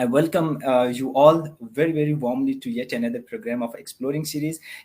I welcome you all very warmly to yet another program of Exploring Series.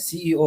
CEO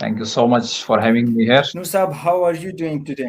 Thank you so much for having me here. Noor Saab, how are you doing today?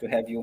to have you.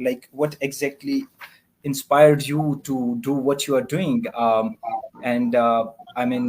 like what exactly inspired you to do what you are doing, and I mean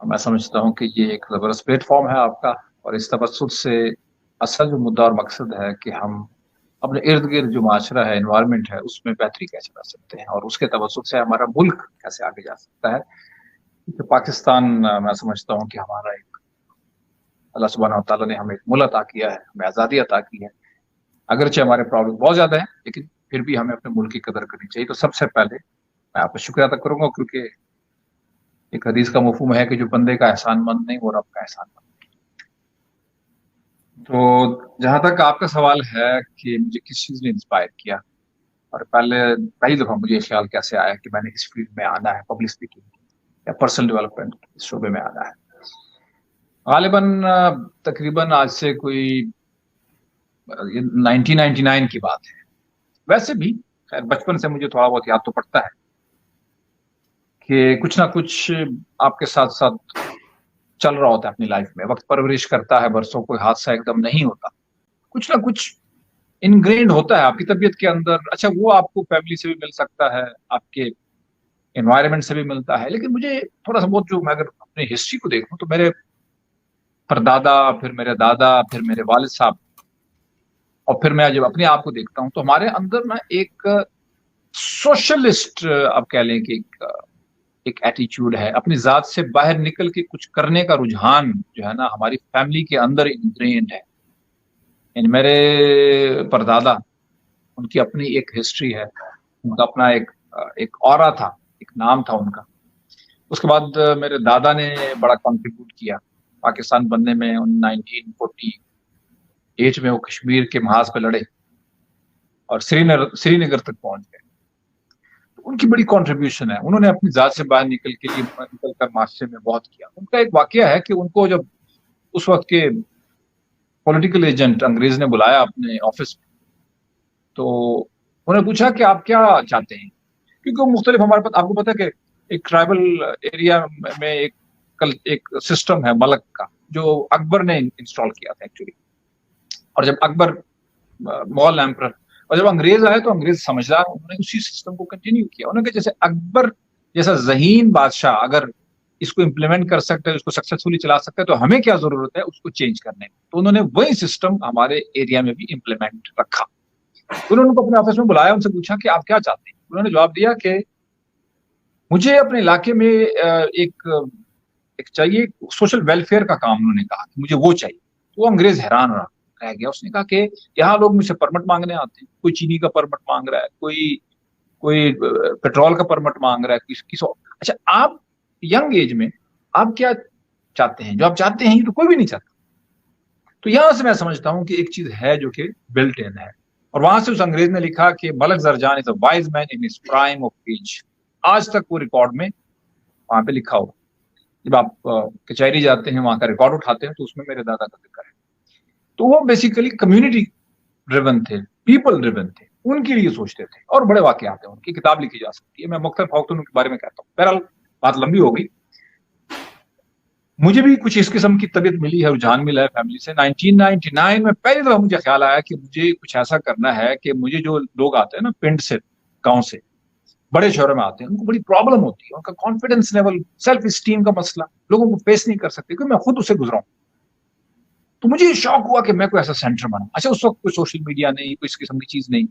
میں سمجھتا ہوں کہ یہ ایک زبردست plate form ہے آپ کا، اور اس تبسط سے اصل جو مدعا اور مقصد ہے کہ ہم اپنے ارد گرد جو معاشرہ ہے، انوائرمنٹ ہے، اس میں بہتری کیسے لا سکتے ہیں، اور اس کے توسط سے ہمارا ملک کیسے آگے جا سکتا ہے. کیونکہ پاکستان میں سمجھتا ہوں کہ ہمارا ایک اللہ سبحانہ و تعالیٰ نے ہمیں ایک ملک عطا کیا ہے، ہمیں آزادی عطا کی ہے. اگرچہ ہمارے پرابلم بہت زیادہ ہیں، لیکن پھر بھی ہمیں اپنے ملک کی قدر کرنی چاہیے. تو سب سے پہلے میں آپ کا شکریہ ادا کروں گا، کیونکہ ایک حدیث کا مفہوم ہے کہ جو بندے کا احسان مند نہیں وہ رب کا احسان مند. تو جہاں تک آپ کا سوال ہے کہ مجھے کس چیز نے انسپائر کیا، اور پہلی دفعہ مجھے یہ خیال کیسے آیا کہ میں نے اس فیلڈ میں آنا ہے، پبلک اسپیکنگ یا پرسنل ڈیولپمنٹ اس شعبے میں آنا ہے. غالباً تقریباً آج سے کوئی 1999 کی بات ہے. ویسے بھی خیر بچپن سے مجھے تھوڑا بہت یاد تو پڑتا ہے کہ کچھ نہ کچھ آپ کے ساتھ ساتھ چل رہا ہوتا ہے اپنی لائف میں. وقت پرورش کرتا ہے برسوں، کوئی حادثہ ایک دم نہیں ہوتا، کچھ نہ کچھ انگرینڈ ہوتا ہے آپ کی طبیعت کے اندر. اچھا وہ آپ کو فیملی سے بھی مل سکتا ہے، آپ کے انوائرمنٹ سے بھی ملتا ہے، لیکن مجھے تھوڑا سا بہت جو میں اگر اپنی ہسٹری کو دیکھوں تو میرے پردادا، پھر میرے دادا، پھر میرے والد صاحب، اور پھر میں جب اپنے آپ کو دیکھتا ہوں تو ہمارے اندر نا ایک سوشلسٹ آپ کہہ لیں کہ ایک ایٹیچیوڈ ہے. اپنی ذات سے باہر نکل کے کچھ کرنے کا رجحان جو ہے نا ہماری فیملی کے اندر انگرینڈ ہے. یعنی میرے پردادا، ان کی اپنی ایک ہسٹری ہے، ان کا اپنا ایک اورا تھا، ایک نام تھا ان کا. اس کے بعد میرے دادا نے بڑا کنٹریبیوٹ کیا پاکستان بننے میں. 1948 میں وہ کشمیر کے محاذ پہ لڑے اور سری نگر تک پہنچ گئے. ان کی بڑی کنٹریبیوشن ہے، انہوں نے اپنی ذات سے باہر نکل کر معاشرے میں بہت کیا. ان کا ایک واقعہ ہے کہ ان کو جب اس وقت کے پولیٹیکل ایجنٹ انگریز نے بلایا اپنے آفس میں، تو انہوں نے پوچھا کہ آپ کیا چاہتے ہیں، کیونکہ وہ مختلف ہمارے پاس آپ کو پتا کہ ایک ٹرائبل ایریا میں ایک سسٹم ہے ملک کا جو اکبر نے انسٹال کیا تھا ایکچولی. اور جب اکبر مغل ایمپرر، اور جب انگریز آئے تو انگریز سمجھدار، انہوں نے اسی سسٹم کو کنٹینیو کیا. انہوں نے کہ جیسے اکبر جیسا ذہین بادشاہ اگر اس کو امپلیمنٹ کر سکتا ہے، اس کو سکسیسفلی چلا سکتا ہے، تو ہمیں کیا ضرورت ہے اس کو چینج کرنے کی. تو انہوں نے وہی سسٹم ہمارے ایریا میں بھی امپلیمنٹ رکھا. انہوں نے اپنے آفس میں بلایا، ان سے پوچھا کہ آپ کیا چاہتے ہیں. انہوں نے جواب دیا کہ مجھے اپنے علاقے میں ایک چاہیے سوشل ویلفیئر کا کام. انہوں نے کہا کہ مجھے وہ چاہیے. وہ انگریز حیران رہ گیا. اس نے کہا کہ یہاں لوگ مجھ سے پرمٹ مانگنے آتے ہیں، کوئی چینی کا پرمٹ مانگ رہا ہے، کوئی پیٹرول کا پرمٹ مانگ رہا ہے، اچھا آپ ینگ ایج میں آپ کیا چاہتے ہیں؟ جو آپ چاہتے ہیں تو کوئی بھی نہیں چاہتا. تو یہاں سے میں سمجھتا ہوں کہ ایک چیز ہے جو کہ بلٹ ان ہے. اور وہاں سے اس انگریز نے لکھا کہ Malik Zarjan is a wise man in his prime of age. آج تک وہ ریکارڈ میں وہاں پہ لکھا ہوا. جب آپ کچہری جاتے ہیں وہاں کا ریکارڈ اٹھاتے ہیں تو اس میں میرے دادا کا ذکر ہے. تو وہ بیسیکلی کمیونٹی ڈریون تھے، پیپل ڈریون تھے، ان کے لیے سوچتے تھے. اور بڑے واقعات ہیں، ان کی کتاب لکھی جا سکتی ہے، میں مختلف وقتوں کے بارے میں کہتا ہوں. بہرحال بات لمبی ہو گئی. مجھے بھی کچھ اس قسم کی طبیعت ملی ہے، رجحان ملا ہے فیملی سے. 1999 میں پہلی دفعہ مجھے خیال آیا کہ مجھے کچھ ایسا کرنا ہے کہ مجھے جو لوگ آتے ہیں نا پنڈ سے، گاؤں سے، بڑے شہروں میں آتے ہیں، ان کو بڑی پرابلم ہوتی ہے، ان کا کانفیڈنس لیول، سیلف اسٹیم کا مسئلہ لوگوں کو فیس نہیں کر سکتے، کیونکہ میں خود اسے گزرا ہوں. تو مجھے شوق ہوا کہ میں کوئی ایسا سینٹر بناؤں. اچھا اس وقت کوئی سوشل میڈیا نہیں، کوئی اس قسم کی چیز نہیں،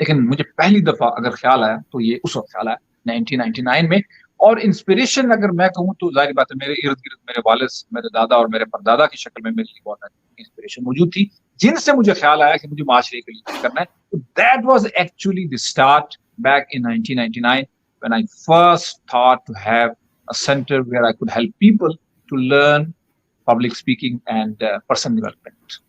لیکن مجھے پہلی دفعہ اگر خیال آیا تو یہ اس وقت خیال آیا 1999 میں. اور انسپریشن اگر میں کہوں تو ظاہر بات ہے میرے ارد گرد میرے والد، میرے دادا اور میرے پردادا کی شکل میں میرے لیے بہت انسپریشن موجود تھی، جن سے مجھے خیال آیا کہ مجھے معاشرے کے لیے کچھ کرنا ہے. تو that was actually the start back in 1999 when I first thought to have a center where I could help people to learn public speaking and personal development.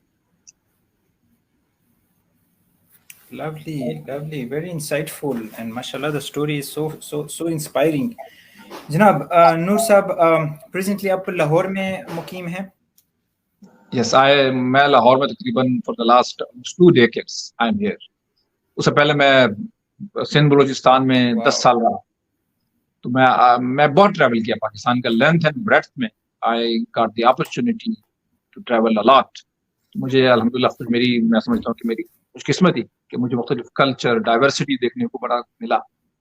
Lovely, very insightful, and mashallah the story is so inspiring. جناب نور صاحب presently آپ لاہور میں مقیم ہیں؟ Yes, میں لاہور میں تقریباً for the last 2 decades I am here. اس سے پہلے میں سندھ بلوچستان میں 10 سال رہا. تو میں بہت ٹریول کیا پاکستان کا لینتھ اینڈ بریڈتھ میں. I got the opportunity to travel a lot. مجھے الحمدللہ میں سمجھتا ہوں کہ میری خوش قسمتی کہ مجھے مختلف کلچر ڈائیورسٹی دیکھنے کو بڑا ملا.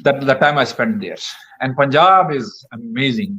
the time I spent there, and Punjab is amazing.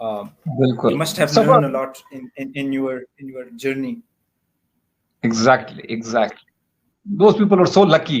you must have learned a lot in your journey. Exactly. Those people are so lucky.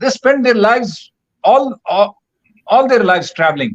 They spend their lives all their lives traveling.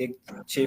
6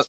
10,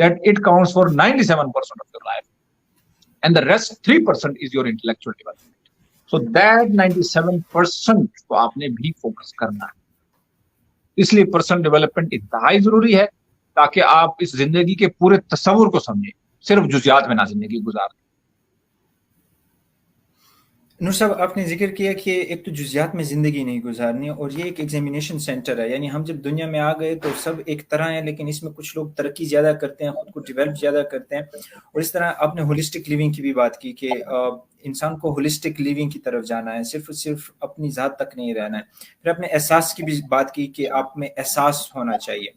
that it counts for 97% of your life and the rest 3% is your intellectual development. So that 97% کو آپ نے بھی focus کرنا ہے. اس لیے personal development انتہائی ضروری ہے تاکہ آپ اس زندگی کے پورے تصور کو سمجھیں, صرف جزیات میں نہ زندگی گزاریں. نور صاحب آپ نے ذکر کیا کہ ایک تو جزیات میں زندگی نہیں گزارنی اور یہ ایک ایگزامینیشن سینٹر ہے, یعنی ہم جب دنیا میں آ گئے تو سب ایک طرح ہیں, لیکن اس میں کچھ لوگ ترقی زیادہ کرتے ہیں, خود کو ڈیولپ زیادہ کرتے ہیں. اور اس طرح آپ نے ہولسٹک لیونگ کی بھی بات کی کہ انسان کو ہولسٹک لیونگ کی طرف جانا ہے, صرف اپنی ذات تک نہیں رہنا ہے. پھر آپ نے احساس کی بھی بات کی کہ آپ میں احساس ہونا چاہیے,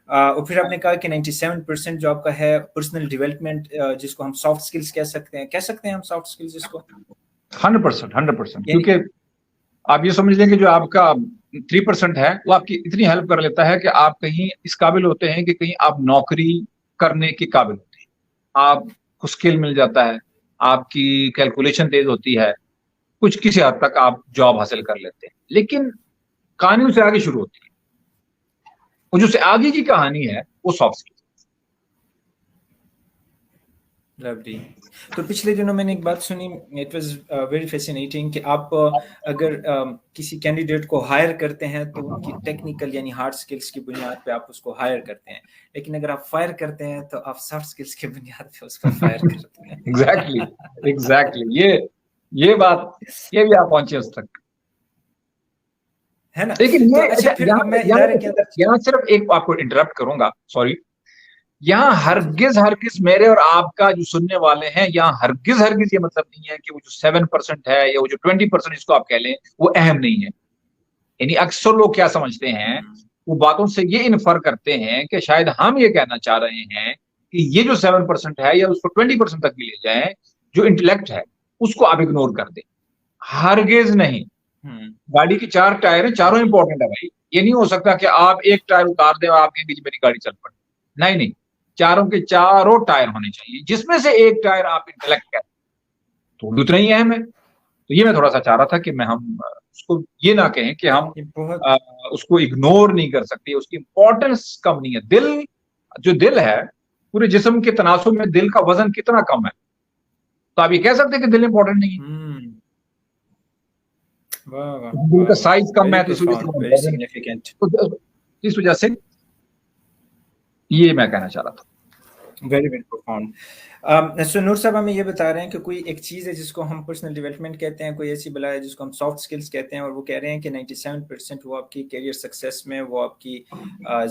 اور پھر آپ نے کہا کہ 97% جو آپ کا ہے پرسنل ڈیولپمنٹ, جس کو ہم سافٹ سکلز کہہ سکتے ہیں ہم سافٹ سکلز اس کو 100%. کیونکہ آپ یہ سمجھ لیں کہ جو آپ کا 3% ہے وہ آپ کی اتنی ہیلپ کر لیتا ہے کہ آپ کہیں اس قابل ہوتے ہیں کہ کہیں آپ نوکری کرنے کے قابل ہوتے ہیں, آپ کو اسکل مل جاتا ہے, آپ کی کیلکولیشن تیز ہوتی ہے, کچھ کسی حد تک آپ جاب حاصل کر لیتے ہیں. لیکن کہانی سے آگے شروع ہوتی ہے, اور جو سے آگے کی کہانی ہے وہ سافٹ اسکل. لولی. تو پچھلے دنوں میں نے ایک بات سنی, اٹ واز ویری فیسینیٹنگ, کہ آپ اگر کسی کینڈیڈیٹ کو ہائر کرتے ہیں تو ان کی ٹیکنیکل یعنی ہارڈ سکلز کی بنیاد پہ آپ اس کو ہائر کرتے ہیں, لیکن اگر آپ فائر کرتے ہیں تو آپ سافٹ سکلز کی بنیاد پہ اس کو فائر کرتے ہیں. ایگزیکٹلی یہ بات, یہ بھی آپ پہنچے اس تک ہے نا. لیکن تو اچھا پھر اب میں ادارے کے اندر یہاں صرف ایک آپ کو انٹرپٹ کروں گا, سوری. یہاں ہرگز میرے اور آپ کا جو سننے والے ہیں, یہاں ہرگز یہ مطلب نہیں ہے کہ وہ جو 7% ہے یا وہ جو 20% اس کو آپ کہہ لیں وہ اہم نہیں ہے. یعنی اکثر لوگ کیا سمجھتے ہیں, وہ باتوں سے یہ انفر کرتے ہیں کہ شاید ہم یہ کہنا چاہ رہے ہیں کہ یہ جو 7% ہے یا اس کو 20% تک بھی لے جائیں, جو انٹلیکٹ ہے اس کو آپ اگنور کر دیں. ہرگز نہیں. گاڑی کی 4 ٹائر ہیں, چاروں امپورٹنٹ ہے بھائی. یہ نہیں ہو سکتا کہ آپ ایک ٹائر اتار دیں اور آپ کے بیچ میری گاڑی چل پڑے. نہیں, چاروں کے چاروں ٹائر ہونے چاہیے, جس میں سے ایک ٹائر آپ انٹلیکٹ کریں تو اتنا ہی اہم ہے. تو یہ میں تھوڑا سا چاہ رہا تھا کہ میں ہم اس کو یہ نہ کہیں کہ ہم اس کو اگنور نہیں کر سکتے, اس کی امپورٹنس کم نہیں ہے. جو دل ہے پورے جسم کے تناسب میں دل کا وزن کتنا کم ہے, تو آپ یہ کہہ سکتے ہیں کہ دل امپورٹنٹ نہیں ہے. دل کا سائز کم ہے اس وجہ سے یہ میں کہنا چاہ رہا تھا. Very very profound. So Noor sahib ہمیں یہ بتا رہے ہیں کہ کوئی ایک چیز ہے جس کو ہم پرسنل ڈیولپمنٹ کہتے ہیں, کوئی ایسی بلا ہے جس کو ہم سافٹ سکلز کہتے ہیں, اور وہ کہہ رہے ہیں کہ 97% وہ آپ کی کیریئر سکسیس میں, وہ آپ کی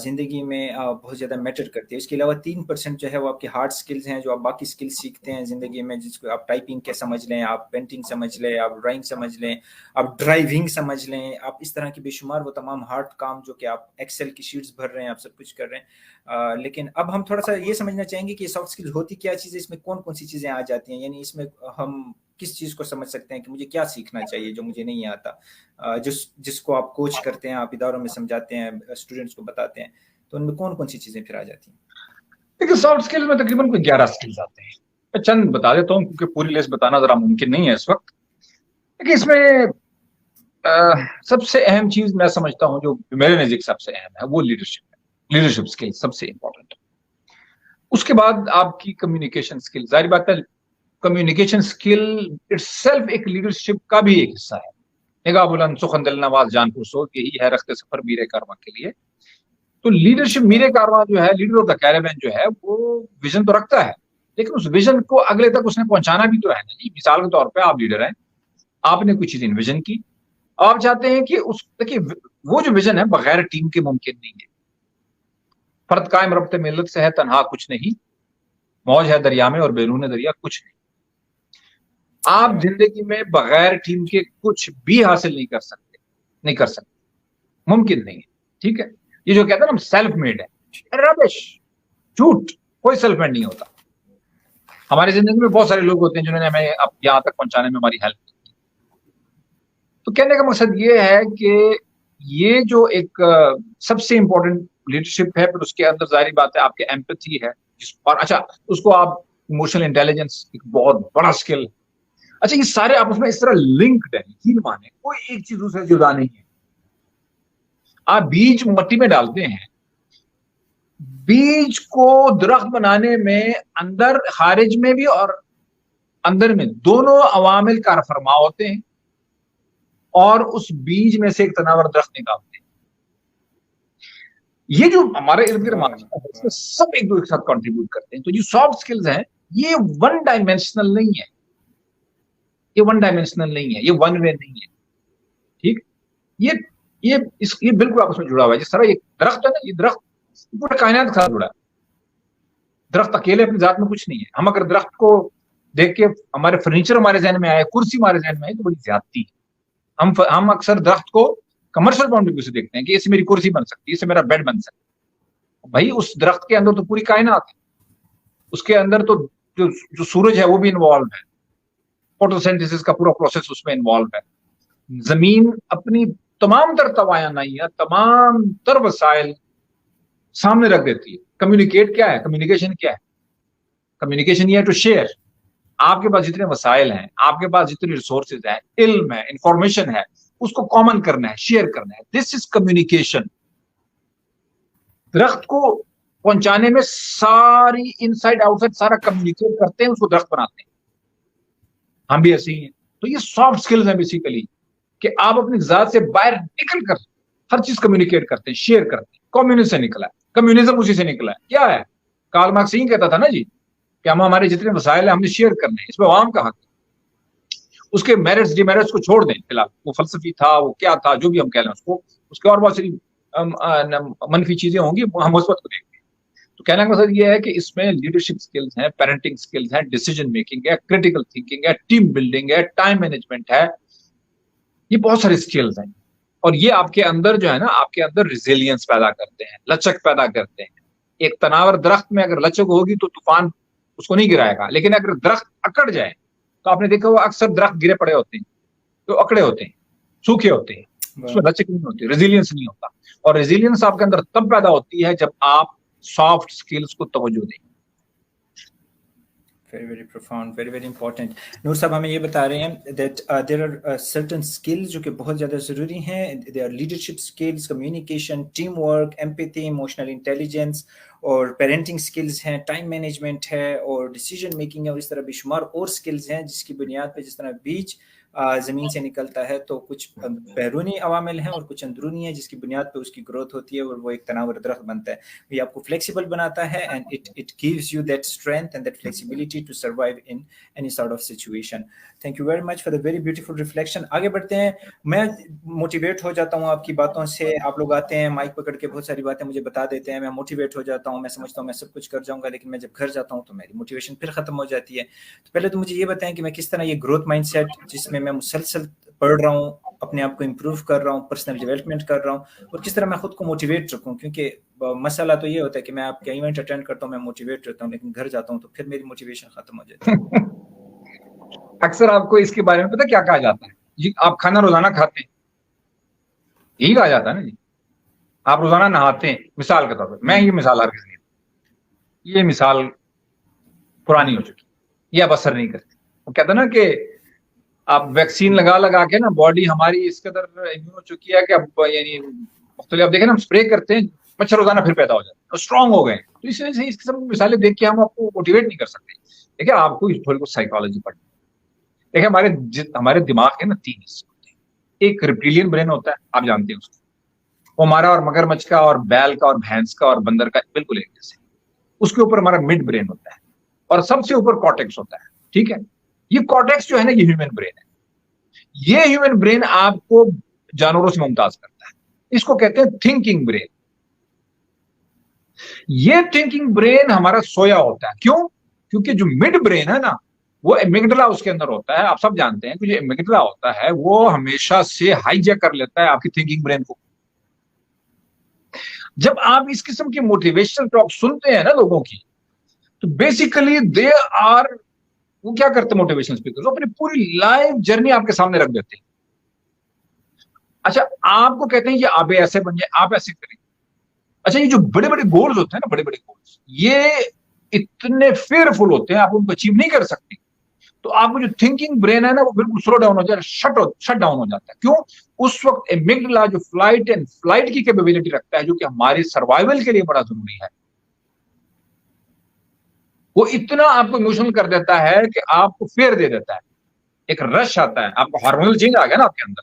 زندگی میں بہت زیادہ میٹر کرتی ہے. اس کے علاوہ 3% جو ہے وہ آپ کی ہارڈ سکلز ہیں, جو آپ باقی سکلز سیکھتے ہیں زندگی میں, جس کو آپ ٹائپنگ کے سمجھ لیں, آپ پینٹنگ سمجھ لیں, آپ ڈرائنگ سمجھ لیں, آپ ڈرائیونگ سمجھ لیں, آپ اس طرح کی بے شمار وہ تمام ہارڈ کام جو کہ آپ ایکسل کی شیٹس بھر رہے ہیں, آپ سب کچھ کر رہے ہیں. لیکن اب ہم تھوڑا سا یہ سمجھنا چاہیں گے کہ سافٹ سکل ہوتی کیا چیز ہے, اس میں کون کون سی چیزیں آ جاتی ہیں, یعنی اس میں ہم کس چیز کو سمجھ سکتے ہیں کہ مجھے کیا سیکھنا چاہیے جو مجھے نہیں آتا, جس کو آپ کوچ کرتے ہیں, آپ اداروں میں سمجھاتے ہیں, اسٹوڈنٹس کو بتاتے ہیں, تو ان میں کون کون سی چیزیں پھر آ جاتی ہیں؟ دیکھیے سافٹ سکل میں تقریباً کوئی 11 سکلز آتے ہیں. میں چند بتا دیتا ہوں کیونکہ پوری لسٹ بتانا ذرا ممکن نہیں ہے اس وقت. لیکن اس میں سب سے اہم چیز میں سمجھتا ہوں جو میرے نزدیک سب سے اہم ہے وہ لیڈرشپ ہے. لیڈرشپ اسکل سب سے امپورٹنٹ. اس کے بعد آپ کی کمیونیکیشن اسکل, ظاہر بات ہے کمیونیکیشن اسکل اٹ سیلف ایک لیڈرشپ کا بھی ایک حصہ ہے. نگاہ بلند سخن دل نواز جان پرسوز, یہی ہے رخت سفر میر کارواں کے لیے. تو لیڈرشپ میر کارواں جو ہے, لیڈر آف دا کیریبین جو ہے, وہ ویژن تو رکھتا ہے, لیکن اس ویژن کو اگلے تک اس نے پہنچانا بھی تو ہے نا جی. مثال کے طور پہ آپ لیڈر ہیں, آپ نے کچھ چیز انویژن کی, آپ چاہتے ہیں کہ اس دیکھیے وہ جو ویژن ہے بغیر ٹیم کے ممکن نہیں ہے. فرد قائم ربط ملت سے ہے تنہا کچھ نہیں, موج ہے دریا میں اور بیرون دریا کچھ نہیں. آپ زندگی میں بغیر ٹیم کے کچھ بھی حاصل نہیں کر سکتے, ممکن نہیں ہے. ٹھیک ہے, یہ جو کہتے ہیں نا سیلف میڈ ہے, ربش, جھوٹ, کوئی سیلف میڈ نہیں ہوتا. ہماری زندگی میں بہت سارے لوگ ہوتے ہیں جنہوں نے ہمیں اب یہاں تک پہنچانے میں ہماری ہیلپ کی. تو کہنے کا مقصد یہ ہے کہ یہ جو ایک سب سے امپورٹنٹ لیڈرشپ ہے, پھر اس کے اندر ظاہری بات ہے آپ کے ایمپتھی ہے, اور اچھا اس کو آپ ایموشنل انٹیلیجنس ایک بہت بڑا اسکل. اچھا یہ سارے آپس میں اس طرح لنکڈ ہیں, یقین مانے کوئی ایک چیز دوسرے سے جدا نہیں ہے. آپ بیج مٹی میں ڈالتے ہیں, بیج کو درخت بنانے میں اندر خارج میں بھی اور اندر میں دونوں عوامل کار فرما ہوتے ہیں. اور اس بیج میں سے ایک تناور درخت نکالتے ہیں. یہ جو ہمارے ارد گرد معاشرہ ہے اس میں سب ایک دوسرے کے ساتھ کنٹریبیوٹ کرتے ہیں. تو جو سافٹ سکلز ہیں یہ ون ڈائمینشنل نہیں ہے, یہ ون ڈائمینشنل نہیں ہے, یہ ون وے نہیں ہے. ٹھیک, یہ بالکل آپس میں جڑا ہوا ہے. جس طرح یہ درخت ہے نا, یہ درخت پورے کائنات کے ساتھ جڑا ہے. درخت اکیلے اپنی ذات میں کچھ نہیں ہے. ہم اگر درخت کو دیکھ کے ہمارے فرنیچر ہمارے ذہن میں آئے, کرسی ہمارے ذہن میں آئے, تو بڑی زیادتی ہے. ہم اکثر درخت کو کمرشل پوائنٹ آف ویو سے دیکھتے ہیں کہ اس سے میری کرسی بن سکتی ہے, اس سے میرا بیڈ بن سکتا ہے. بھائی اس درخت کے اندر تو پوری کائنات ہے, اس کے اندر تو جو سورج ہے وہ بھی انوالو ہے, فوٹوسینتھسس کا پورا پروسیس اس میں انوالو ہے. زمین اپنی تمام تر توانائیاں, تمام تر وسائل سامنے رکھ دیتی ہے. کمیونیکیٹ کیا ہے, کمیونیکیشن کیا ہے؟ کمیونیکیشن یہ ہے ٹو شیئر. آپ کے پاس جتنے وسائل ہیں, آپ کے پاس جتنے ریسورسز ہیں, علم ہے, انفارمیشن ہے, اس کو کامن کرنا ہے, شیئر کرنا ہے. دس از کمیونیکیشن. درخت کو پہنچانے میں ساری ان سائڈ آؤٹ سائڈ سارا کمیونیکیٹ کرتے ہیں, اس کو درخت بناتے ہیں. ہم بھی ایسے ہی ہیں. تو یہ سافٹ سکلز ہیں بیسیکلی, کہ آپ اپنی ذات سے باہر نکل کر ہر چیز کمیونیکیٹ کرتے ہیں, شیئر کرتے ہیں. کمیونزم سے نکلا ہے, کمیونزم اسی سے نکلا ہے. کیا ہے, کارل مارکس یہی کہتا تھا نا جی, کہ ہم ہمارے جتنے وسائل ہیں ہم نے شیئر کرنے ہیں, اس میں عوام کا حق ہے. اس کے میرٹس ڈی میرٹس کو چھوڑ دیں فی الحال, وہ فلسفی تھا, وہ کیا تھا, جو بھی ہم کہہ لیں اس کو, اس کے اور بہت ساری منفی چیزیں ہوں گی, ہم مثبت کو دیکھتے ہیں. تو کہنے کا مقصد یہ ہے کہ اس میں لیڈرشپ سکلز ہیں, پیرنٹنگ سکلز ہیں, ڈیسیجن میکنگ ہے, کریٹیکل تھنکنگ ہے, ٹیم بلڈنگ ہے, ٹائم مینجمنٹ ہے. یہ بہت سارے سکلز ہیں, اور یہ آپ کے اندر جو ہے نا, آپ کے اندر ریزیلینس پیدا کرتے ہیں, لچک پیدا کرتے ہیں. ایک تناور درخت میں اگر لچک ہوگی تو طوفان اس کو نہیں گرائے گا, لیکن اگر درخت اکڑ جائے تو آپ نے دیکھا وہ اکثر درخت گرے پڑے ہوتے ہیں, تو اکڑے ہوتے ہیں, سوکھے ہوتے ہیں, اس میں لچک نہیں ہوتی, ریزیلینس نہیں ہوتا. اور ریزیلینس آپ کے اندر تب پیدا ہوتی ہے جب آپ سافٹ سکلز کو توجہ دیں. Very, very profound, very, very important. نور صاحب ہمیں یہ بتا رہے ہیں that there are certain skills جو کہ بہت زیادہ ضروری ہیں. They are leadership skills, communication, teamwork, empathy, emotional intelligence, اور پیرنٹنگ سکلز ہیں, ٹائم مینجمنٹ ہے, اور ڈیسیجن میکنگ ہے, اور اس طرح بے شمار اور سکلز ہیں جس کی بنیاد پہ جس طرح بیج زمین سے نکلتا ہے تو کچھ بیرونی عوامل ہیں اور کچھ اندرونی ہیں جس کی بنیاد پہ اس کی گروتھ ہوتی ہے اور وہ ایک تناور درخت بنتا ہے. یہ آپ کو فلیکسیبل بناتا ہے and it gives you that strength and that flexibility to survive in any sort of situation. Thank you very much for the very beautiful reflection. آگے بڑھتے ہیں. میں موٹیویٹ ہو جاتا ہوں آپ کی باتوں سے. آپ لوگ آتے ہیں مائک پکڑ کے بہت ساری باتیں مجھے بتا دیتے ہیں, میں موٹیویٹ ہو جاتا ہوں, میں سمجھتا ہوں میں سب کچھ کر جاؤں گا, لیکن میں جب گھر جاتا ہوں تو میری موٹیویشن پھر ختم ہو جاتی ہے. تو پہلے تو مجھے یہ بتائیں کہ میں کس طرح یہ گروتھ مائنڈ سیٹ جس میں مسلسل پڑھ رہا ہوں, اپنے آپ کو امپروو کر رہا ہوں, پرسنل ڈیولپمنٹ کر رہا ہوں, اور کس طرح میں خود کو موٹیویٹ رکھوں, کیونکہ مسئلہ تو یہ ہوتا ہے کہ میں آپ کے ایونٹ اٹینڈ کرتا ہوں, میں موٹیویٹ رہتا ہوں, لیکن گھر جاتا ہوں تو پھر میری موٹیویشن ختم ہو جاتی ہے. اکثر آپ کو اس کے بارے میں پتہ کیا کہا جاتا ہے جی, آپ کھانا روزانہ کھاتے ہیں, یہی کہا جاتا ہے نا جی. آپ روزانہ نہاتے ہیں, مثال کے طور پر, میں یہ مثال ہر کسی نے, یہ مثال پرانی ہو چکی, یہ اب اثر نہیں کرتی. وہ کہتا نا کہ آپ ویکسین لگا کے نا باڈی ہماری اس قدر امیون ہو چکی ہے کہ اب یعنی مختلف, آپ دیکھیں نا ہم اسپرے کرتے ہیں, مچھر روزانہ پھر پیدا ہو جاتے ہیں, اسٹرانگ ہو گئے. تو اس وجہ سے اس قسم کی مثالیں دیکھ کے ہم آپ کو موٹیویٹ نہیں کر سکتے. دیکھیں آپ کو تھوڑی بہت سائیکالوجی پڑھنی. دیکھیں ہمارے دماغ کے نا 3 حصے ہوتے ہیں. ایک ریپٹیلین برین ہوتا ہے, آپ جانتے ہیں اس کو, وہ ہمارا اور مگرمچھ کا اور بیل کا اور بھینس کا اور بندر کا بالکل ایک جیسے. اس کے اوپر ہمارا مڈ برین ہوتا ہے, اور سب سے اوپر کارٹیکس ہوتا ہے. ٹھیک ہے, یہ کارٹیکس جو ہے نا یہ ہیومن برین ہے. یہ ہیومن برین آپ کو جانوروں سے ممتاز کرتا ہے. اس کو کہتے ہیں تھنکنگ برین. یہ تھنکنگ برین ہمارا سویا ہوتا ہے. کیوں؟ کیونکہ جو مڈ برین ہے نا وہ ایمیگڈلا اس کے اندر ہوتا ہے. آپ سب جانتے ہیں کہ جو ایمیگڈلا ہوتا ہے وہ ہمیشہ سے ہائی جیک کر لیتا ہے آپ کی تھنکنگ برین کو. جب آپ اس قسم کی موٹیویشنل ٹاک سنتے ہیں نا لوگوں کی, تو بیسیکلی دے آر, وہ کیا کرتے ہیں موٹیویشنل اسپیکرز, اپنی پوری لائف جرنی آپ کے سامنے رکھ دیتے ہیں. اچھا, آپ کو کہتے ہیں کہ آپ ایسے بن جائیں, آپ ایسے کریں. اچھا, یہ جو بڑے بڑے گولز ہوتے ہیں نا, بڑے بڑے گولز, یہ اتنے فیئرفل ہوتے ہیں, آپ ان کو اچیو نہیں کر سکتے. تو آپ کو جو تھنکنگ برین ہے نا وہ بالکل سلو ڈاؤن ہو جاتا ہے, شٹ ڈاؤن ہو جاتا ہے. کیوں؟ اس وقت ایمیگڈلا جو فلائٹ اینڈ فلائٹ کی کیپیبلٹی رکھتا ہے, جو کہ ہمارے سروائیول کے لیے بڑا ضروری ہے, وہ اتنا آپ کو ایموشنل کر دیتا ہے کہ آپ کو فیئر دے دیتا ہے. ایک رش آتا ہے, آپ کو ہارمونل چینج آ گیا نا آپ کے اندر.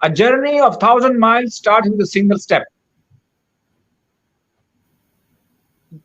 A journey of 1,000 miles starts with a single step.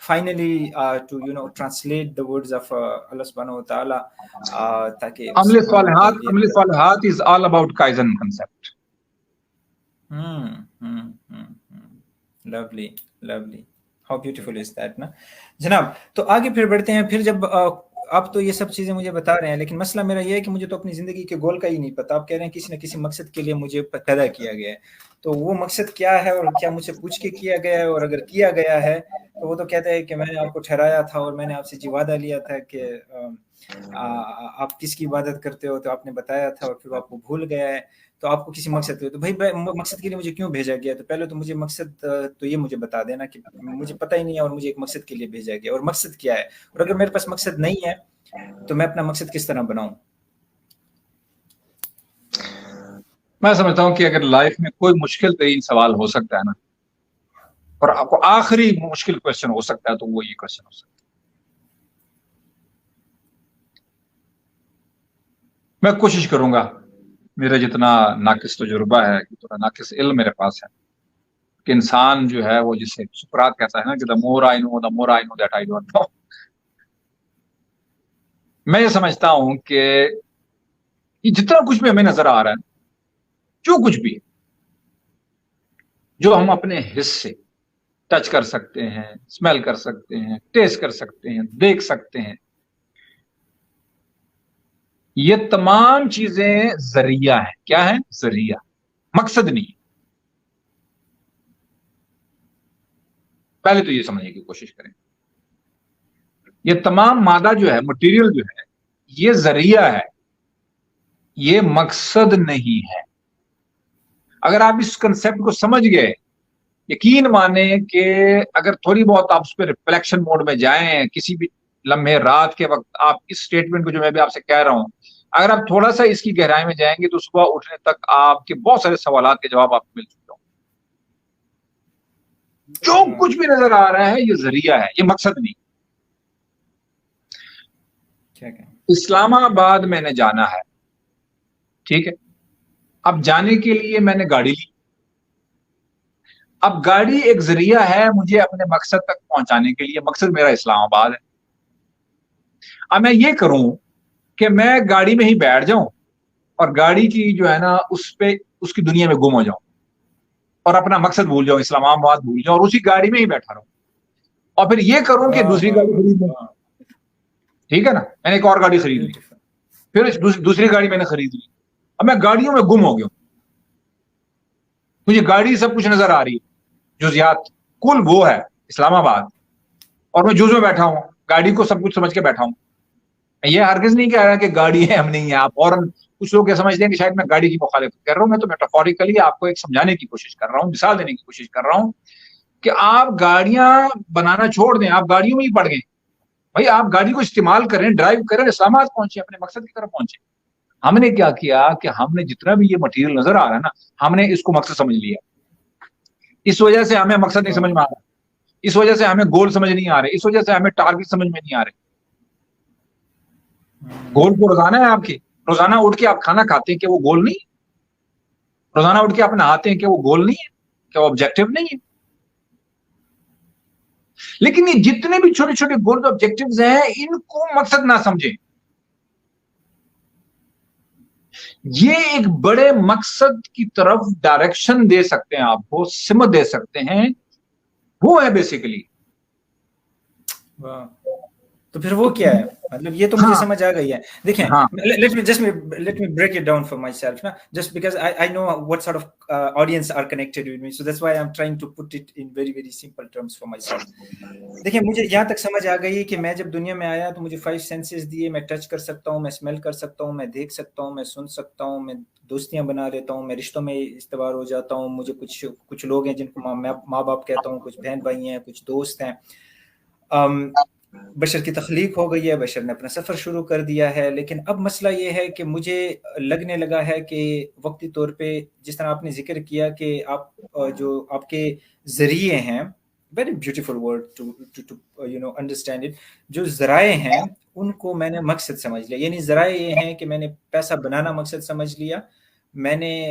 finally to translate the words of Allah subhanahu wa ta'ala تاکہ عمل صالحات is all about Kaizen concept. lovely how beautiful is that نا جناب. تو آگے پھر بڑھتے ہیں. پھر جب آپ تو یہ سب چیزیں مجھے بتا رہے ہیں لیکن مسئلہ میرا یہ ہے کہ مجھے تو اپنی زندگی کے گول کا ہی نہیں پتا. آپ کہہ رہے ہیں کسی نہ کسی مقصد کے لیے مجھے پیدا کیا گیا ہے, تو وہ مقصد کیا ہے اور کیا مجھ سے پوچھ کے کیا گیا ہے, اور اگر کیا گیا ہے تو وہ تو کہتا ہے کہ میں نے آپ کو ٹھہرایا تھا اور میں نے آپ سے جی وعدہ لیا تھا کہ آپ کس کی عبادت کرتے ہو, تو آپ نے بتایا تھا اور پھر آپ کو بھول گیا ہے. تو آپ کو کسی مقصد کے, تو بھائی مقصد کے لیے مجھے کیوں بھیجا گیا؟ تو پہلے تو مجھے مقصد تو یہ مجھے بتا دینا کہ مجھے پتہ ہی نہیں ہے اور مجھے ایک مقصد کے لیے بھیجا گیا, اور مقصد کیا ہے, اور اگر میرے پاس مقصد نہیں ہے تو میں اپنا مقصد کس طرح بناؤں؟ میں سمجھتا ہوں کہ اگر لائف میں کوئی مشکل ترین سوال ہو سکتا ہے نا, اور آپ کو آخری مشکل کوشچن ہو سکتا ہے, تو وہ یہ کوشچن ہو سکتا ہے. میں کوشش کروں گا, میرا جتنا ناقص تجربہ ہے, جتنا ناقص علم میرے پاس ہے, کہ انسان جو ہے وہ جسے سقراط کہتا ہے نا کہ the more I know that I don't know. میں یہ سمجھتا ہوں کہ یہ جتنا کچھ بھی ہمیں نظر آ رہا ہے, جو کچھ بھی جو ہم اپنے حس سے ٹچ کر سکتے ہیں, اسمیل کر سکتے ہیں, ٹیسٹ کر سکتے ہیں, دیکھ سکتے ہیں, یہ تمام چیزیں ذریعہ ہیں. کیا ہیں؟ ذریعہ, مقصد نہیں. پہلے تو یہ سمجھنے کی کوشش کریں, یہ تمام مادہ جو ہے, مٹیریل جو ہے, یہ ذریعہ ہے, یہ مقصد نہیں ہے. اگر آپ اس کنسپٹ کو سمجھ گئے, یقین مانیں کہ اگر تھوڑی بہت آپ اس پہ ریفلیکشن موڈ میں جائیں, کسی بھی لمحے رات کے وقت آپ اس اسٹیٹمنٹ کو جو میں بھی آپ سے کہہ رہا ہوں, اگر آپ تھوڑا سا اس کی گہرائی میں جائیں گے تو صبح اٹھنے تک آپ کے بہت سارے سوالات کے جواب آپ کو مل چکے ہوں. جو کچھ بھی نظر آ رہا ہے یہ ذریعہ ہے, یہ مقصد نہیں. اسلام آباد میں نے جانا ہے, ٹھیک ہے, اب جانے کے لیے میں نے گاڑی لی. اب گاڑی ایک ذریعہ ہے مجھے اپنے مقصد تک پہنچانے کے لیے, مقصد میرا اسلام آباد ہے. اب میں یہ کروں کہ میں گاڑی میں ہی بیٹھ جاؤں اور گاڑی کی جو ہے نا اس کی دنیا میں گم ہو جاؤں اور اپنا مقصد بھول جاؤں, اسلام آباد بھول جاؤں, اور اسی گاڑی میں ہی بیٹھا رہوں, اور پھر یہ کروں کہ دوسری گاڑی خرید لوں. ٹھیک ہے نا, میں نے ایک اور گاڑی خرید لی, پھر دوسری گاڑی میں نے خرید لی. اب میں گاڑیوں میں گم ہو گیا ہوں, مجھے گاڑی سب کچھ نظر آ رہی ہے, جزیات کل وہ ہے اسلام آباد, اور میں جز میں بیٹھا ہوں, گاڑی کو سب کچھ سمجھ کے بیٹھا ہوں. یہ ہرگز نہیں کہہ رہا کہ گاڑی ہے ہم نہیں ہے. آپ فوراً کچھ لوگ یہ سمجھتے ہیں کہ شاید میں گاڑی کی مخالفت کر رہا ہوں. میں تو میٹافوریکلی آپ کو ایک سمجھانے کی کوشش کر رہا ہوں, مثال دینے کی کوشش کر رہا ہوں کہ آپ گاڑیاں بنانا چھوڑ دیں, آپ گاڑیوں میں ہی پڑ گئے. بھائی آپ گاڑی کو استعمال کریں, ڈرائیو کریں, اسلام آباد پہنچے, اپنے مقصد کی طرف پہنچے. ہم نے کیا کیا کہ ہم نے جتنا بھی یہ مٹیریل نظر آ رہا ہے نا, ہم نے اس کو مقصد سمجھ لیا. اس وجہ سے ہمیں مقصد نہیں سمجھ میں آ رہا, اس وجہ سے ہمیں گول سمجھ نہیں آ رہے, اس وجہ سے ہمیں ٹارگٹ سمجھ میں نہیں آ رہے. گول کو روزانہ ہے آپ کے, روزانہ اٹھ کے آپ کھانا کھاتے ہیں کہ وہ گول نہیں, روزانہ اٹھ کے آپ نہاتے ہیں کہ وہ گول نہیں ہے, کہ وہ آبجیکٹو نہیں ہے. لیکن یہ جتنے بھی چھوٹے چھوٹے گول آبجیکٹیوز ہیں, ان کو مقصد نہ سمجھیں. یہ ایک بڑے مقصد کی طرف ڈائریکشن دے سکتے ہیں, آپ کو سمت دے سکتے ہیں, وہ ہے بیسیکلی. تو پھر وہ کیا ہے؟ مطلب یہ تو مجھے سمجھ آ گئی ہے. دیکھیں, let me break it down for myself, just because I know what sort of audience are connected with me, so that's why I'm trying to put it in very very simple terms for myself. دیکھیں, مجھے یہاں تک سمجھ آ گئی کہ میں جب دنیا میں آیا تو مجھے 5 سینسز دیے, میں ٹچ کر سکتا ہوں, میں اسمیل کر سکتا ہوں, میں دیکھ سکتا ہوں, میں سن سکتا ہوں, میں دوستیاں بنا لیتا ہوں, میں رشتوں میں استوار ہو جاتا ہوں. مجھے کچھ لوگ ہیں جن کو میں ماں باپ کہتا ہوں, کچھ بہن بھائی ہیں, کچھ دوست ہیں. بشر کی تخلیق ہو گئی ہے, بشر نے اپنا سفر شروع کر دیا ہے. لیکن اب مسئلہ یہ ہے کہ مجھے لگنے لگا ہے کہ وقتی طور پہ, جس طرح آپ نے ذکر کیا کہ آپ جو آپ کے ذریعے ہیں, very beautiful word to understand it, جو ذرائع ہیں ان کو میں نے مقصد سمجھ لیا. یعنی ذرائع یہ ہیں کہ میں نے پیسہ بنانا مقصد سمجھ لیا, میں نے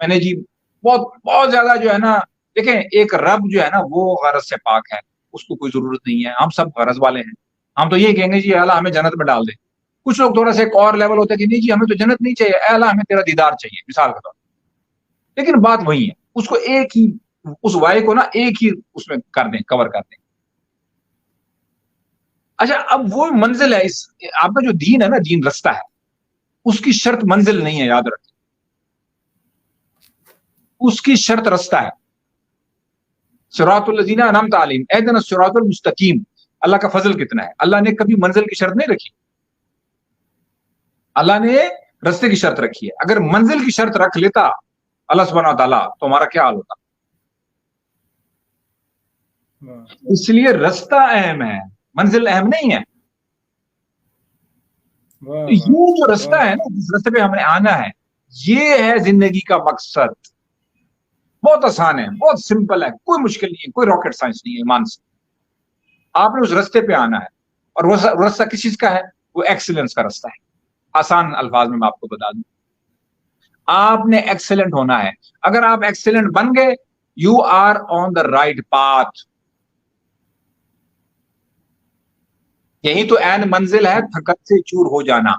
میں نے جی بہت بہت زیادہ جو ہے نا، دیکھیں ایک رب جو ہے نا وہ غرض سے پاک ہے، اس کو کوئی ضرورت نہیں ہے، ہم سب غرض والے ہیں. ہم تو یہ کہیں گے جی اللہ ہمیں جنت میں ڈال دے. کچھ لوگ تھوڑا سا ایک اور لیول ہوتا ہے کہ نہیں جی ہمیں تو جنت نہیں چاہیے، اے اللہ ہمیں تیرا دیدار چاہیے، مثال کے طور پر. لیکن بات وہی ہے، اس کو ایک ہی، اس وائی کو نا ایک ہی اس میں کر دیں، کور کر دیں. اچھا اب وہ منزل ہے، اس آپ کا جو دین ہے نا، دین رستہ ہے، اس کی شرط منزل نہیں ہے، یاد رکھیں. اس کی شرط رستہ ہے. صراط الذین انعمت علیہم اہدنا الصراط المستقیم. اللہ کا فضل کتنا ہے، اللہ نے کبھی منزل کی شرط نہیں رکھی، اللہ نے رستے کی شرط رکھی ہے. اگر منزل کی شرط رکھ لیتا اللہ سبحانہ و تعالیٰ تو ہمارا کیا حال ہوتا. اس لیے رستہ اہم ہے، منزل اہم نہیں ہے. یہ جو رستہ ہے نا، جس رستے پہ ہم نے آنا ہے، یہ ہے زندگی کا مقصد. بہت آسان ہے، بہت سمپل ہے، کوئی مشکل نہیں ہے، کوئی راکٹ سائنس نہیں ہے. ایمان سے آپ نے اس رستے پہ آنا ہے، اور وہ رستہ کس چیز کا ہے؟ وہ ایکسیلنس کا رستہ ہے. آسان الفاظ میں آپ کو بتا دوں، آپ نے ایکسیلنٹ ہونا ہے. اگر آپ ایکسیلنٹ بن گئے، you are on the right path. یہی تو عین منزل ہے، تھکن سے چور ہو جانا.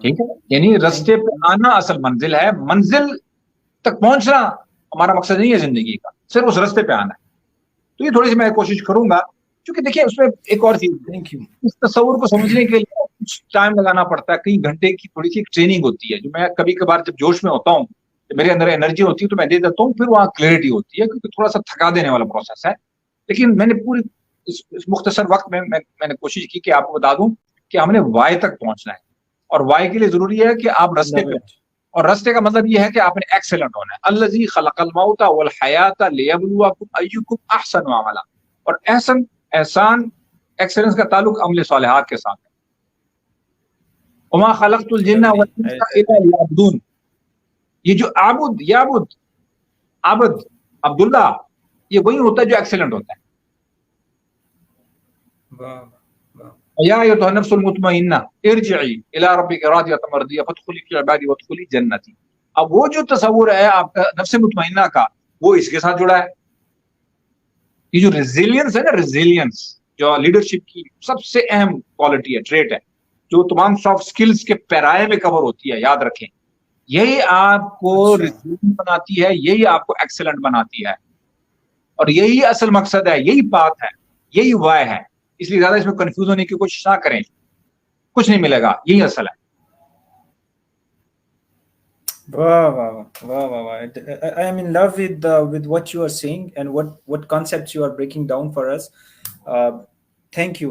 ٹھیک ہے، یعنی رستے پہ آنا اصل منزل ہے. منزل تک پہنچنا ہمارا مقصد نہیں ہے زندگی کا، صرف اس رستے پہ آنا ہے. تو یہ تھوڑی سی میں کوشش کروں گا، کیونکہ دیکھیے اس میں ایک اور چیز، اس تصور کو سمجھنے کے لیے کچھ ٹائم لگانا پڑتا ہے. کئی گھنٹے کی تھوڑی سی ٹریننگ ہوتی ہے، جو میں کبھی کبھار جب جوش میں ہوتا ہوں، میرے اندر انرجی ہوتی ہے تو میں دے دیتا ہوں، پھر وہاں کلیئرٹی ہوتی ہے، کیونکہ تھوڑا سا تھکا دینے والا پروسیس ہے. لیکن میں نے پوری اس مختصر وقت میں میں نے کوشش کی کہ آپ کو بتا دوں کہ ہم نے وائی تک پہنچنا ہے، اور وائی کے لیے ضروری ہے کہ آپ رستے پہ، اور رستے کا مطلب یہ ہے کہ آپ نے ایکسیلنٹ ہونا ہے. الذی خلق الموت والحیات لیبلوکم ایکم احسن عملا. اور احسان ایکسیلنس کا تعلق عمل صالحات کے ساتھ ہے. وما خلقت الجن والانس الا لیعبدون. یہ جو عبد عبداللہ، یہ وہی ہوتا ہے جو ایکسیلنٹ ہوتا ہے. یا ایھا النفس المطمئنہ ارجعی الی ربک راضیۃ مرضیہ فادخلی فی عبادی وادخلی جنتی. اب وہ جو تصور ہے آپ کا نفس مطمئنہ کا، وہ اس کے ساتھ جڑا ہے. یہ جو ریزیلینس ہے نا، ریزیلینس جو لیڈرشپ کی سب سے اہم کوالٹی ہے، ٹریٹ ہے، جو تمام سافٹ سکلز کے پیرائے میں کور ہوتی ہے، یاد رکھیں. یہی آپ کو ریزیلینٹ بناتی ہے، یہی آپ کو ایکسیلنٹ بناتی ہے، اور یہی اصل مقصد ہے، یہی بات ہے، یہی وائی ہے. اس لیے زیادہ اس میں کنفیوز ہونے کی کوشش نہ کریں، کچھ نہیں ملے گا، یہی اصل ہے. Wow. I am in love with what you are saying and what concepts you are breaking down for us. Thank you,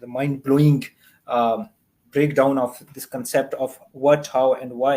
the mind blowing breakdown of this concept of what, how and why.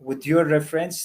with your reference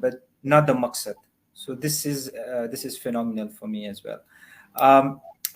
but not the maqsad. So this is phenomenal for me as well.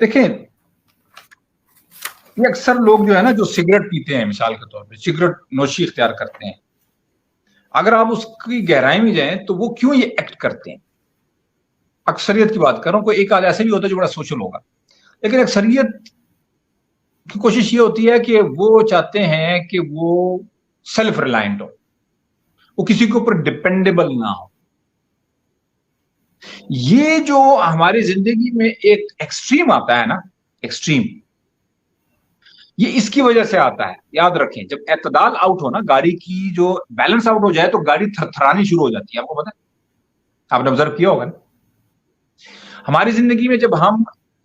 دیکھیں یہ اکثر لوگ جو ہے نا جو cigarette پیتے ہیں، مثال کے طور پہ سگریٹ نوشی اختیار کرتے ہیں، اگر آپ اس کی گہرائی میں جائیں تو وہ کیوں یہ ایکٹ کرتے ہیں. اکثریت کی بات کر رہا ہوں، کوئی ایک آدھ ایسے بھی ہوتا ہے جو بڑا سوشل ہوگا، لیکن اکثریت کی کوشش یہ ہوتی ہے کہ وہ چاہتے ہیں کہ وہ سیلف ریلائنٹ ہو، وہ کسی کے اوپر ڈپینڈیبل نہ ہو. یہ جو ہماری زندگی میں ایک ایکسٹریم آتا ہے نا، ایکسٹریم، یہ اس کی وجہ سے آتا ہے. یاد رکھیں جب اعتدال آؤٹ ہو نا، گاڑی کی جو بیلنس آؤٹ ہو جائے تو گاڑی تھرتھرانی شروع ہو جاتی ہے. آپ کو پتا ہے، آپ نے آبزرو کیا ہوگا نا. ہماری زندگی میں جب ہم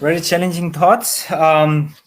Very challenging thoughts.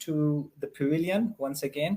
to the pavilion once again.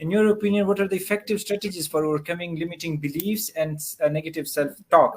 In your opinion, what are the effective strategies for overcoming limiting beliefs and negative self-talk?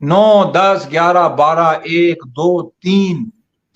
9, 10, 11, 12, 1, 2,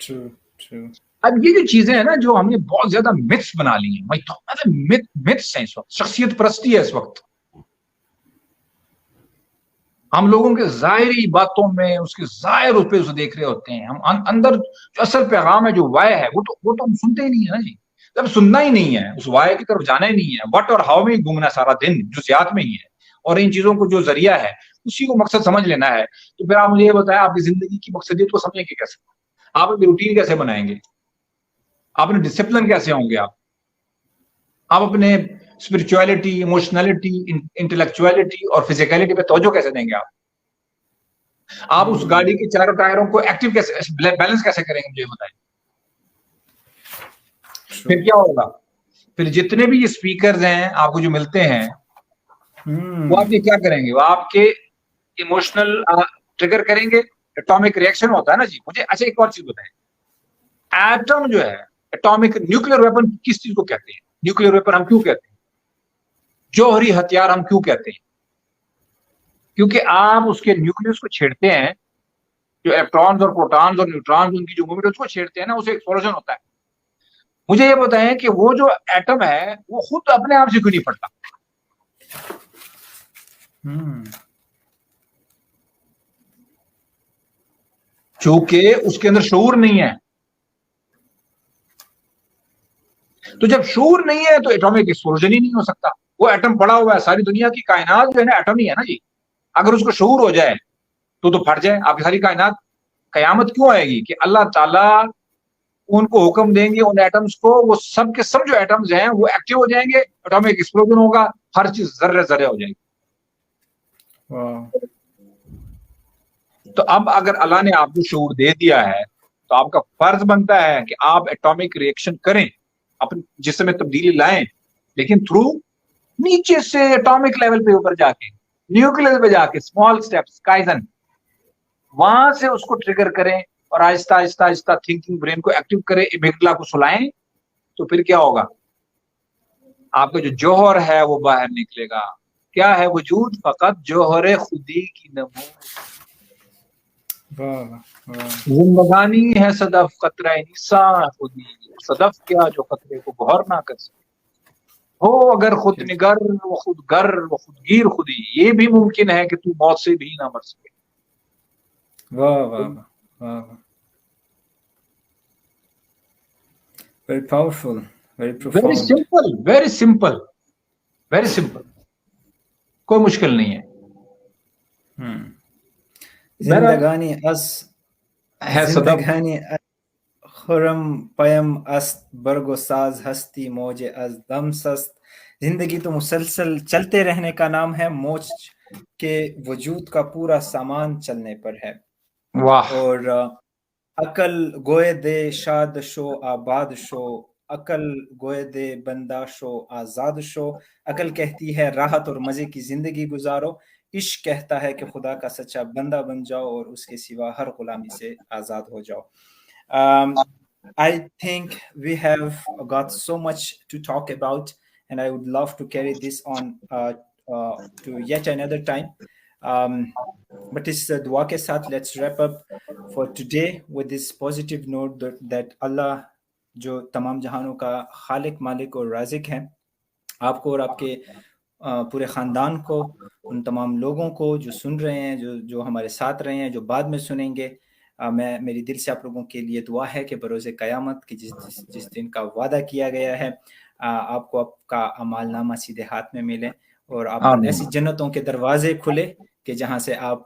true. اب یہ جو چیزیں ہیں نا جو ہم نے بہت زیادہ متس بنا لی ہیں، متس ہیں اس وقت، شخصیت پرستی ہے اس وقت. ہم لوگوں کے ظاہری باتوں میں اس کے ظاہر اس پہ دیکھ رہے ہوتے ہیں، ہم اندر جو اصل پیغام ہے، جو وائے ہے، وہ تو ہم سنتے ہی نہیں ہے نا جی. جب سننا ہی نہیں ہے، اس وائے کی طرف جانا ہی نہیں ہے، وٹ اور ہاؤ میں ہی گھومنا سارا دن جزیات میں ہی ہے، اور ان چیزوں کو جو ذریعہ ہے اسی کو مقصد سمجھ لینا ہے، تو پھر آپ مجھے یہ بتائیں آپ کی زندگی کی مقصدیت کو سمجھیں گے کیسے؟ آپ اپنی روٹین کیسے بنائیں گے؟ آپ اپنے ڈسپلن کیسے ہوں گے؟ آپ اپنے اسپرچولیٹی، ایموشنلٹی، انٹلیکچولیٹی اور فزیکلٹی پہ توجہ کیسے دیں گے؟ آپ اس گاڑی کے چاروں ٹائروں کو ایکٹیو کیسے، بیلنس کیسے کریں گے؟ مجھے بتائیں. پھر کیا ہوگا؟ پھر جتنے بھی یہ اسپیکرز ہیں آپ کو جو ملتے ہیں وہ آپ یہ کیا کریں گے؟ وہ آپ کے ایموشنل ٹریگر کریں گے. اٹامک ریئیکشن ہوتا ہے نا جی. مجھے اچھا ایک اور چیز بتائیں، ایٹم جو ہے، اٹامک نیوکلیر ویپن کس چیز کو کہتے ہیں؟ نیوکلیر ویپن ہم کیوں کہتے ہیں؟ جوہری ہتھیار ہم کیوں کہتے ہیں؟ کیونکہ آپ اس کے نیوکلیس کو چھیڑتے ہیں، جو الیکٹرانز اور پروٹونز اور نیوٹرانز ان کی جو موومنٹ اس کو چھیڑتے ہیں نا، اسے ایکسپلوژن ہوتا ہے. مجھے یہ بتائیں کہ وہ جو ایٹم ہے وہ خود اپنے آپ سے کیوں نہیں پھٹتا؟ چونکہ اس کے اندر شعور نہیں ہے. تو جب شعور نہیں ہے تو ایٹمک ایکسپلوژن ہی نہیں ہو سکتا. وہ ایٹم پڑا ہوا ہے، ساری دنیا کی کائنات جو ہے نا ایٹم ہی ہے نا جی. اگر اس کو شعور ہو جائے تو پھٹ جائے آپ کی ساری کائنات. قیامت کیوں آئے گی؟ کہ اللہ تعالیٰ ان کو حکم دیں گے، ان ایٹمز کو، وہ سب کے سب جو ایٹمز ہیں وہ ایکٹیو ہو جائیں گے، ایٹمک ایکسپلوژن ہوگا، ہر چیز ذرے ذرے ہو جائے گی. تو اب اگر اللہ نے آپ کو شعور دے دیا ہے تو آپ کا فرض بنتا ہے کہ آپ ایٹامک ریئیکشن کریں، اپنے جسم میں تبدیلی لائیں، لیکن تھرو نیچے سے ایٹامک لیول پہ اوپر جا کے، نیوکلیس پہ جا کے، اسمال اسٹیپس، کائزن، وہاں سے اس کو ٹریگر کریں اور آہستہ آہستہ آہستہ تھنکنگ برین کو ایکٹیو کریں، ایمیگڈلا کو سلائیں. تو پھر کیا ہوگا؟ آپ کا جو جوہر ہے وہ باہر نکلے گا. کیا ہے وجود؟ فقط جوہر خودی کی نمود. زندگانی ہے صدف قطرہ نثار خودی، صدف کیا جو قطرے کو گوہر نہ کر سکے. ہو اگر خود نگر و خود گر و خودگیر خودی، یہ بھی ممکن ہے کہ تو موت سے بھی نہ مر سکے. واہ واہ واہ، very powerful, very profound. Very simple, very simple, very simple. کوئی مشکل نہیں ہے. زندگانی از ہے صدف، زندگانی خرم پیم است برگ و ساز ہستی موج از دم سست. زندگی تو مسلسل چلتے رہنے کا نام ہے، موج کے وجود کا پورا سامان چلنے پر ہے. واہ. اور عقل گوئے دے شاد شو آباد شو، عقل گوئے دے بندہ شو آزاد شو. عقل کہتی ہے راحت اور مزے کی زندگی گزارو، عشق کہتا ہے کہ خدا کا سچا بندہ بن جاؤ اور اس کے سوا ہر غلامی سے آزاد ہو جاؤ. I think we have got so much to talk about, and I would love to carry this on to yet another time. But اس دعا کے ساتھ let's wrap up for today with this positive note that Allah جو تمام جہانوں کا خالق، مالک اور رازق ہے، آپ کو اور آپ کے پورے خاندان کو، ان تمام لوگوں کو جو سن رہے ہیں، جو ہمارے ساتھ رہے ہیں، جو بعد میں سنیں گے، میری دل سے آپ لوگوں کے لیے دعا ہے کہ بروز قیامت کی جس دن کا وعدہ کیا گیا ہے، آپ کو آپ کا اعمال نامہ سیدھے ہاتھ میں ملے اور آپ پر ایسی جنتوں کے دروازے کھلے کہ جہاں سے آپ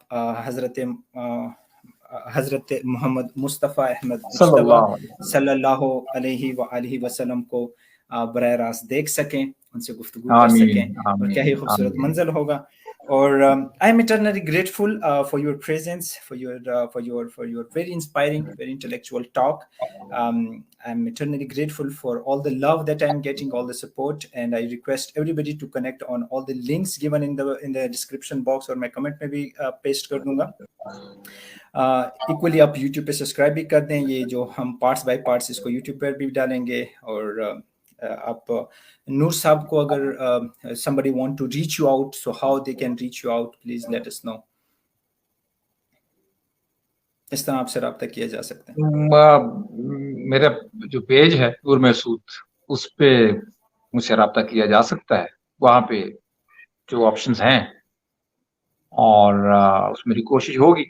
حضرت محمد مصطفیٰ احمد مجتبیٰ صلی اللہ علیہ وآلہ وسلم کو براہ راست دیکھ سکیں، ان سے گفتگو کر سکیں، اور کیا ہی خوبصورت منزل ہوگا. اور I am eternally grateful for your presence, for your very inspiring, very intellectual talk. I'm eternally grateful for all the love that I'm getting, all the support, and I request everybody to connect on all the links given in the description box, اور میں comment میں بھی paste کر دوں گا. Equally آپ YouTube پہ subscribe بھی کر دیں، یہ جو ہم پارٹس بائی پارٹس اس کو یوٹیوب پر بھی ڈالیں گے. اور آپ نور صاحب کو اگر somebody want to reach you out, so how they can reach you out, please let us know. اس طرح آپ سے رابطہ کیا جا سکتا ہے؟ میرا جو پیج ہے نور محسود، اس پہ مجھ سے رابطہ کیا جا سکتا ہے. وہاں پہ جو آپشنز ہیں، اور اس میری کوشش ہوگی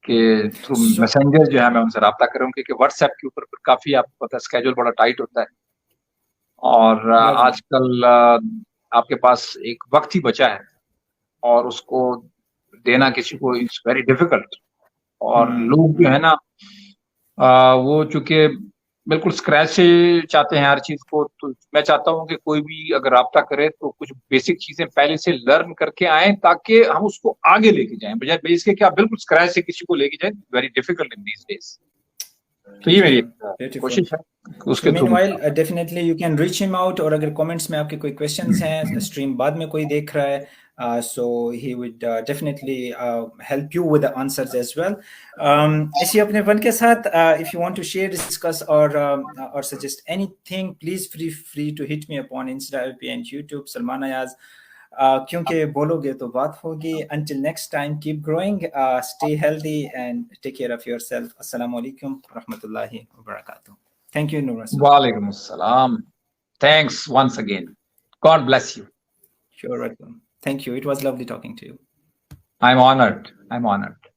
کہ تھرو میسنجر جو ہے میں ان سے رابطہ کروں، کیونکہ واٹس ایپ کے اوپر کافی آپ کو پتا ہے اسکیجول بڑا ٹائٹ ہوتا ہے، اور آج کل آپ کے پاس ایک وقت ہی بچا ہے اور اس کو دینا کسی کو اٹس ویری ڈیفیکلٹ. اور لوگ جو ہے نا وہ چونکہ بالکل اسکریچ سے چاہتے ہیں ہر چیز کو، تو میں چاہتا ہوں کہ کوئی بھی اگر رابطہ کرے تو کچھ بیسک چیزیں پہلے سے لرن کر کے آئیں تاکہ ہم اس کو آگے لے کے جائیں، بجائے بیس کے کہ آپ بالکل اسکریچ سے کسی کو لے کے جائیں. Very difficult in these days. تو یہ میری کوشش ہے اس کے through. Definitely you can reach ہم آؤٹ، اور اگر کامنٹس میں آپ کے کوئی کویشچنس ہیں، اسٹریم بعد میں کوئی دیکھ رہا ہے، so he would definitely help you with the answers as well. اسی اپنے فن کے ساتھ if you want to share, discuss or suggest anything, please free to hit me upon Insta, FB and YouTube, Salman Ayaz. کیونکہ بولو گے تو بات ہوگی. Until next time, keep growing, stay healthy and take care of yourself. السلام علیکم ورحمۃ اللہ وبرکاتہ. Thank you, Noor. وعلیکم السلام. Thanks once again. God bless you. You're welcome. Thank you. It was lovely talking to you. I'm honored.